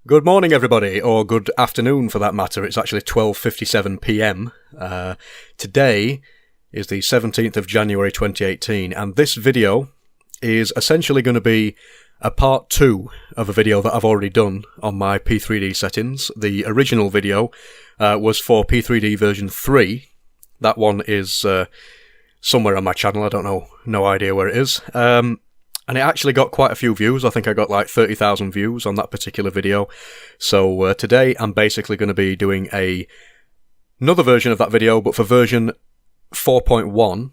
Good morning, everybody, or good afternoon for that matter. It's actually 12:57 p.m. Today is the 17th of January 2018, and this video is essentially going to be a part 2 of a video that I've already done on my P3D settings. The original video was for P3D version 3. That one is somewhere on my channel. I don't know, no idea where it is. And it actually got quite a few views. I think I got like 30,000 views on that particular video. So today I'm basically going to be doing another version of that video, but for version 4.1.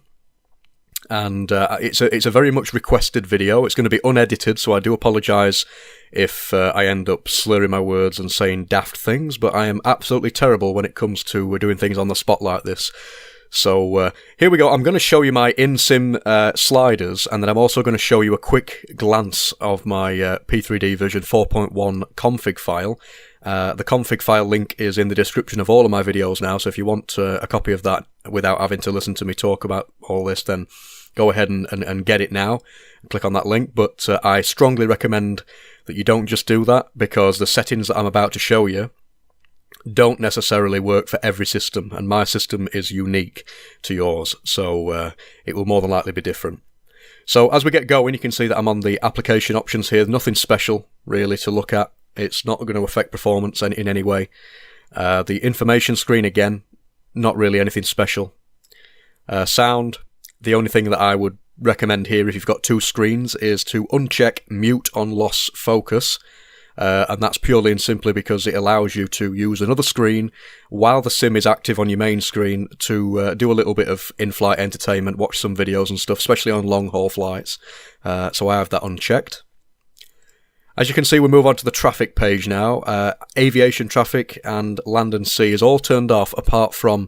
And it's a very much requested video. It's going to be unedited, so I do apologise if I end up slurring my words and saying daft things, but I am absolutely terrible when it comes to doing things on the spot like this. So here we go. I'm going to show you my in-sim sliders, and then I'm also going to show you a quick glance of my P3D version 4.1 config file. The config file link is in the description of all of my videos now, so if you want a copy of that without having to listen to me talk about all this, then go ahead and get it now. Click on that link, but I strongly recommend that you don't just do that, because the settings that I'm about to show you don't necessarily work for every system, and my system is unique to yours, so it will more than likely be different. So as we get going, you can see that I'm on the application options here. Nothing special really to look at. It's not going to affect performance in any way. The information screen, again, not really anything special. Sound, the only thing that I would recommend here if you've got two screens is to uncheck mute on loss focus. And that's purely and simply because it allows you to use another screen while the sim is active on your main screen to do a little bit of in-flight entertainment, watch some videos and stuff, especially on long-haul flights. So I have that unchecked. As you can see, we move on to the traffic page now. Aviation traffic and land and sea is all turned off apart from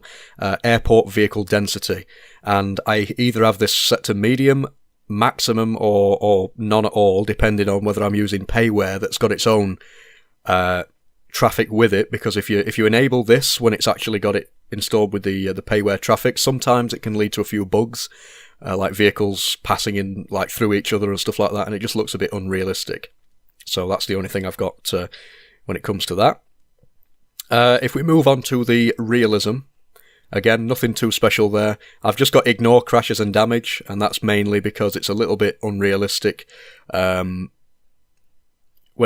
airport vehicle density. And I either have this set to medium, maximum, or none at all, depending on whether I'm using payware that's got its own traffic with it, because if you enable this when it's actually got it installed with the payware traffic, sometimes it can lead to a few bugs, like vehicles passing in like through each other and stuff like that, and it just looks a bit unrealistic. So that's the only thing I've got when it comes to that. If we move on to the Realism, again, nothing too special there. I've just got ignore crashes and damage, and that's mainly because it's a little bit unrealistic when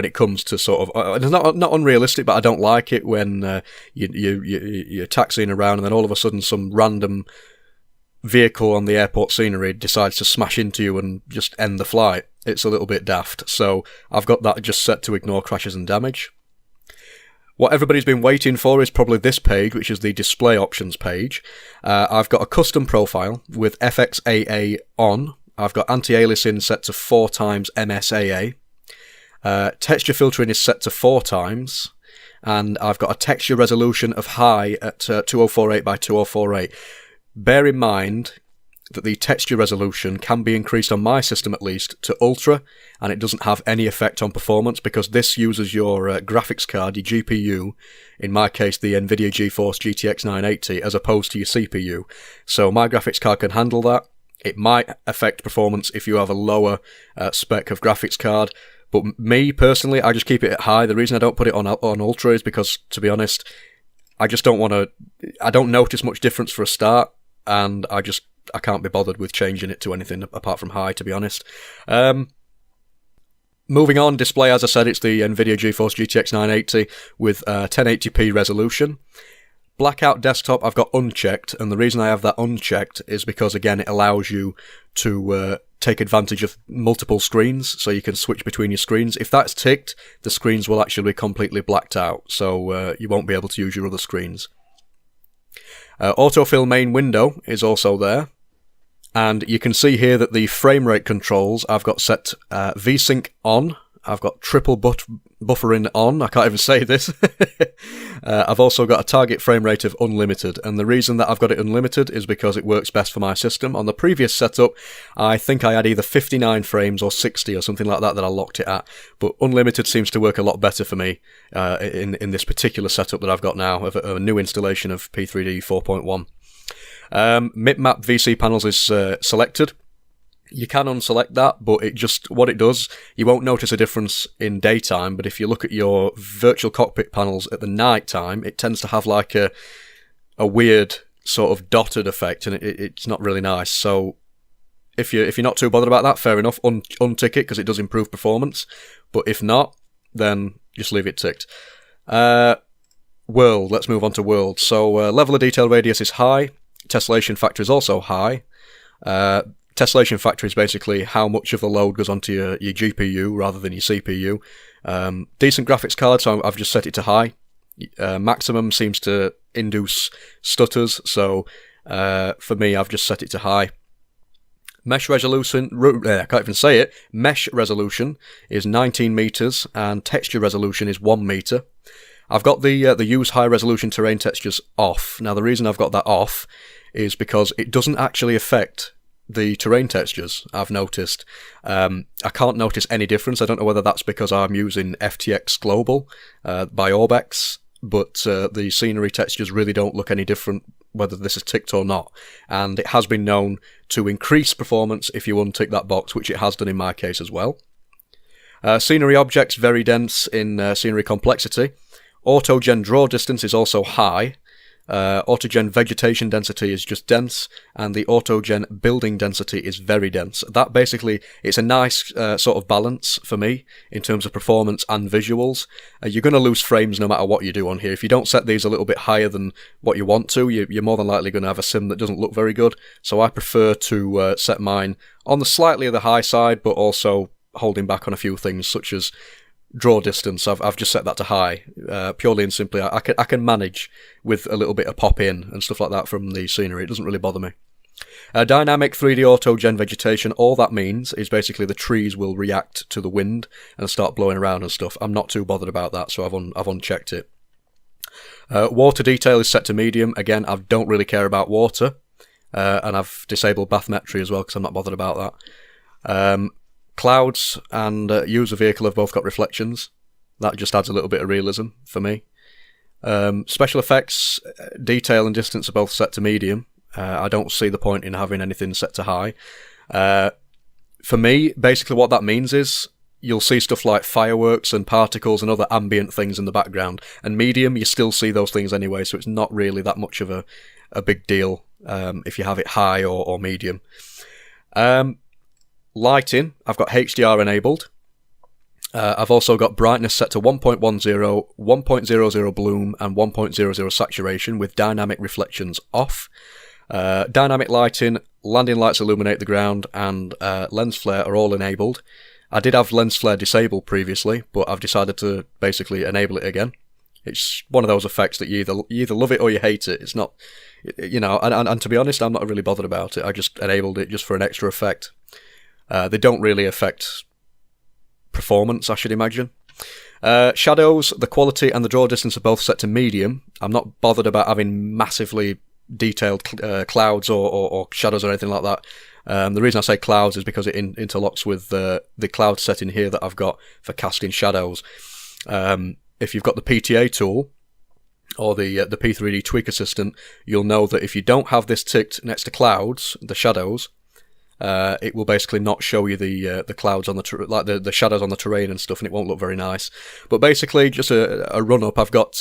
it comes to sort of... it's not unrealistic, but I don't like it when you're taxiing around and then all of a sudden some random vehicle on the airport scenery decides to smash into you and just end the flight. It's a little bit daft, so I've got that just set to ignore crashes and damage. What everybody's been waiting for is probably this page, which is the display options page. I've got a custom profile with FXAA on. I've got anti-aliasing set to 4 times MSAA. Texture filtering is set to 4 times. And I've got a texture resolution of high at 2048 by 2048. Bear in mind that the texture resolution can be increased on my system at least to ultra, and it doesn't have any effect on performance because this uses your graphics card, your GPU, in my case the Nvidia GeForce GTX 980, as opposed to your CPU. So my graphics card can handle that. It might affect performance if you have a lower spec of graphics card, but me personally, I just keep it at high. The reason I don't put it on ultra is because, to be honest, I just don't want to... I don't notice much difference for a start, and I can't be bothered with changing it to anything apart from high, to be honest. Moving on, display, as I said, it's the Nvidia GeForce GTX 980 with 1080p resolution. Blackout desktop I've got unchecked, and the reason I have that unchecked is because, again, it allows you to take advantage of multiple screens, so you can switch between your screens. If that's ticked, the screens will actually be completely blacked out, so you won't be able to use your other screens. Autofill main window is also there, and you can see here that the frame rate controls I've got set VSync on. I've got triple buffering on. I can't even say this. I've also got a target frame rate of unlimited, and the reason that I've got it unlimited is because it works best for my system. On the previous setup, I think I had either 59 frames or 60 or something like that I locked it at, but unlimited seems to work a lot better for me in this particular setup that I've got now, of a new installation of P3D 4.1. Mipmap VC panels is selected. You can unselect that, but what it does, you won't notice a difference in daytime, but if you look at your virtual cockpit panels at the night time, it tends to have like a weird sort of dotted effect, and it's not really nice. So if you're not too bothered about that, fair enough, untick it, because it does improve performance. But if not, then just leave it ticked. World, let's move on to world. So level of detail radius is high, tessellation factor is also high. Tessellation factor is basically how much of the load goes onto your GPU rather than your CPU. Decent graphics card, so I've just set it to high. Maximum seems to induce stutters, so for me I've just set it to high. Mesh resolution, I can't even say it, mesh resolution is 19 meters and texture resolution is 1 meter. I've got the use high resolution terrain textures off. Now the reason I've got that off is because it doesn't actually affect the terrain textures, I've noticed. I can't notice any difference. I don't know whether that's because I'm using FTX Global by Orbex, but the scenery textures really don't look any different whether this is ticked or not. And it has been known to increase performance if you untick that box, which it has done in my case as well. Scenery objects, very dense in scenery complexity. Autogen draw distance is also high. Autogen vegetation density is just dense, and the autogen building density is very dense. That basically, it's a nice sort of balance for me in terms of performance and visuals. You're going to lose frames no matter what you do on here. If you don't set these a little bit higher than what you want to, you're more than likely going to have a sim that doesn't look very good. So I prefer to set mine on the slightly of the high side, but also holding back on a few things such as draw distance. I've just set that to high, purely and simply. I can manage with a little bit of pop in and stuff like that from the scenery. It doesn't really bother me. Dynamic 3D auto gen vegetation, all that means is basically the trees will react to the wind and start blowing around and stuff. I'm not too bothered about that, so I've unchecked it. Water detail is set to medium. Again, I don't really care about water, and I've disabled bathymetry as well because I'm not bothered about that. Clouds and user vehicle have both got reflections. That just adds a little bit of realism for me. Special effects, detail and distance are both set to medium. I don't see the point in having anything set to high. For me, basically what that means is you'll see stuff like fireworks and particles and other ambient things in the background. And medium, you still see those things anyway, so it's not really that much of a big deal if you have it high or medium. Lighting, I've got HDR enabled. I've also got brightness set to 1.10, 1.00 bloom, and 1.00 saturation with dynamic reflections off. Dynamic lighting, landing lights illuminate the ground, and lens flare are all enabled. I did have lens flare disabled previously, but I've decided to basically enable it again. It's one of those effects that you either love it or you hate it. It's not, and to be honest, I'm not really bothered about it. I just enabled it just for an extra effect. They don't really affect performance, I should imagine. Shadows, the quality and the draw distance are both set to medium. I'm not bothered about having massively detailed clouds or shadows or anything like that. The reason I say clouds is because it interlocks with the cloud setting here that I've got for casting shadows. If you've got the PTA tool or the P3D Tweak Assistant, you'll know that if you don't have this ticked next to clouds, the shadows, it will basically not show you the clouds on the shadows on the terrain and stuff, and it won't look very nice. But basically, just a run up. I've got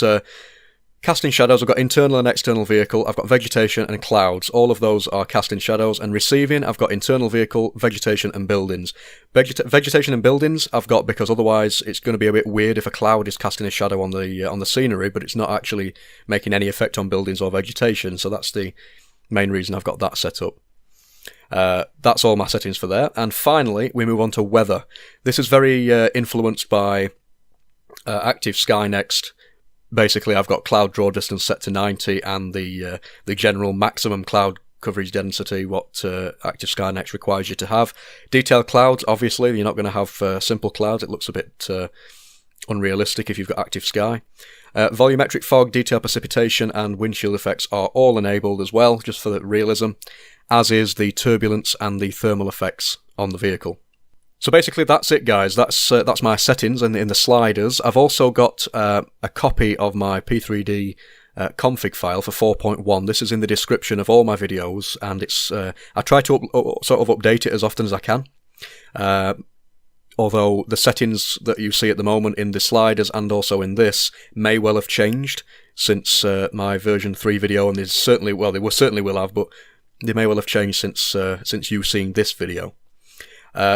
casting shadows. I've got internal and external vehicle. I've got vegetation and clouds. All of those are casting shadows. And receiving, I've got internal vehicle, vegetation, and buildings. Vegetation and buildings I've got because otherwise it's going to be a bit weird if a cloud is casting a shadow on the scenery, but it's not actually making any effect on buildings or vegetation. So that's the main reason I've got that set up. That's all my settings for there. And finally, we move on to weather. This is very influenced by Active Sky Next. Basically, I've got cloud draw distance set to 90 and the general maximum cloud coverage density, what Active Sky Next requires you to have. Detailed clouds, obviously, you're not going to have simple clouds. It looks a bit unrealistic if you've got Active Sky. Volumetric fog, detail precipitation, and windshield effects are all enabled as well, just for the realism, as is the turbulence and the thermal effects on the vehicle. So basically that's it, guys. That's my settings in the sliders. I've also got a copy of my P3D config file for 4.1. This is in the description of all my videos, and it's I try to sort of update it as often as I can. Although the settings that you see at the moment in the sliders and also in this may well have changed since my version 3 video, and they certainly will have, but they may well have changed since you seeing this video.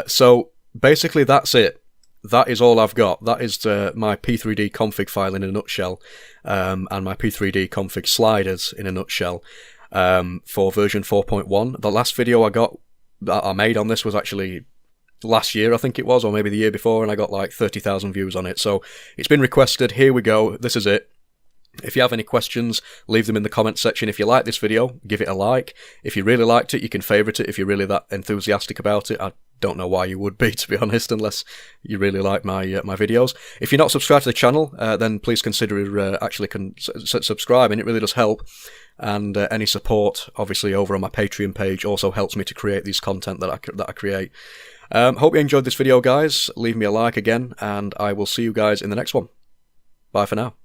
So basically that's it. That is all I've got. That is my P3D config file in a nutshell, and my P3D config sliders in a nutshell for version 4.1. The last video that I made on this was actually last year, I think it was, or maybe the year before, and I got like 30,000 views on it. So it's been requested. Here we go. This is it. If you have any questions, leave them in the comment section. If you like this video, give it a like. If you really liked it, you can favourite it if you're really that enthusiastic about it. I don't know why you would be, to be honest, unless you really like my videos. If you're not subscribed to the channel, then please consider actually subscribing. It really does help. And any support, obviously, over on my Patreon page also helps me to create these content that I create. Hope you enjoyed this video, guys. Leave me a like again, and I will see you guys in the next one. Bye for now.